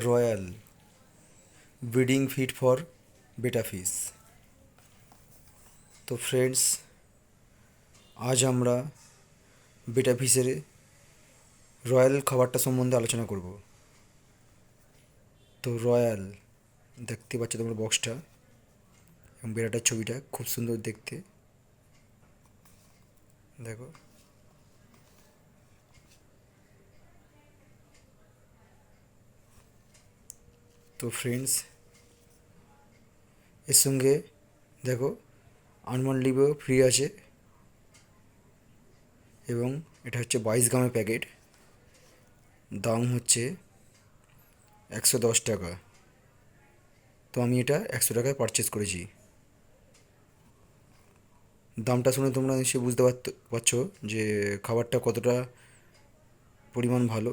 Royal breeding feed for বেটা fish. তো friends, আজ আমরা বেটা ফিশের রয়্যাল খাবারটা সম্বন্ধে আলোচনা করব। তো রয়্যাল, দেখতে পাচ্ছ তোমরা বক্সটা এবং বেটাটার ছবিটা খুব সুন্দর দেখতে, দেখো। তো ফ্রেন্ডস, এর সঙ্গে দেখো আলমন্ড লিভও ফ্রি আছে এবং এটা হচ্ছে 22 গ্রামের প্যাকেট। দাম হচ্ছে 110 টাকা। তো আমি এটা 100 টাকায় পারচেস করেছি। দামটা শুনে তোমরা নিশ্চয়ই বুঝতে পারছো যে খাবারটা কতটা পরিমাণ ভালো।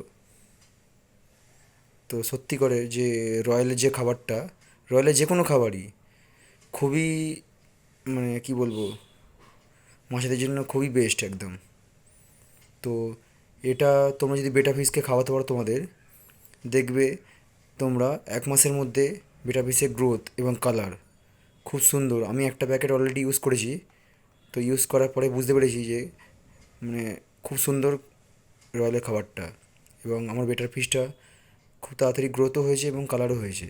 তো সত্যি করে যে রয়্যালের যে খাবারটা, রয়্যালের যে কোনো খাবারই খুবই, মানে কি বলবো, মাছেদের জন্য খুবই বেস্ট একদম। তো এটা তোমরা যদি বেটা ফিশকে খাওয়াতে পারো তোমাদের, দেখবে তোমরা 1 মাসের মধ্যে বেটা ফিশের গ্রোথ এবং কালার খুব সুন্দর। আমি একটা প্যাকেট অলরেডি ইউজ করেছি। তো ইউজ করার পরে বুঝতে পেরেছি যে মানে খুব সুন্দর রয়্যালের খাবারটা, এবং আমার বেটার ফিশটা খুব তাড়াতাড়ি গ্রোথও হয়েছে এবং কালারও হয়েছে।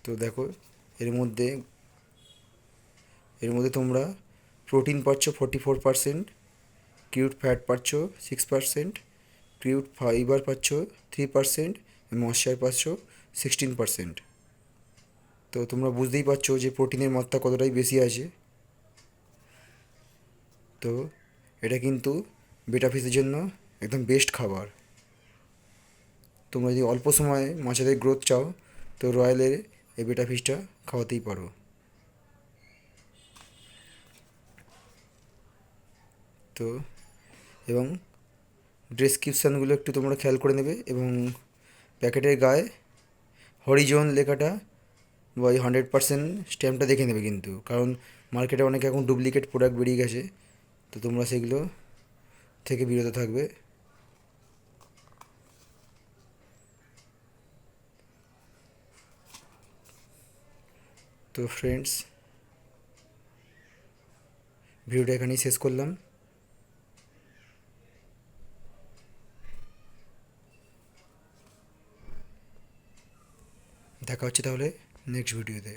তো দেখো, এর মধ্যে এর মধ্যে তোমরা প্রোটিন পাচ্ছ 44%, ক্রিউড ফ্যাট পাচ্ছ 6%, ক্রিউড ফাইবার পাচ্ছ 3%, ময়েশ্চার পাচ্ছ 16%। তো তোমরা বুঝতেই পারছো যে প্রোটিনের মাত্রা কতটাই বেশি আছে। তো এটা কিন্তু বেটা ফিশের জন্য একদম বেস্ট খাবার। তোমরা যদি অল্প সময়ে মাছেদের গ্রোথ চাও, তো রয়্যালের এই বেটা ফিশটা খাওয়াতেই পারো। তো এবং ডেসক্রিপশানগুলো একটু তোমরা খেয়াল করে নেবে, এবং প্যাকেটের গায়ে হরিজন লেখাটা বা ওই 100% স্ট্যাম্পটা দেখে নেবে কিন্তু, কারণ মার্কেটে অনেক এখন ডুপ্লিকেট প্রোডাক্ট বেরিয়ে গেছে। তো তোমরা সেগুলো থেকে বিরত থাকবে। তো ফ্রেন্ডস, ভিডিওটা এখানেই শেষ করলাম। দেখা হচ্ছে তাহলে নেক্সট ভিডিওতে।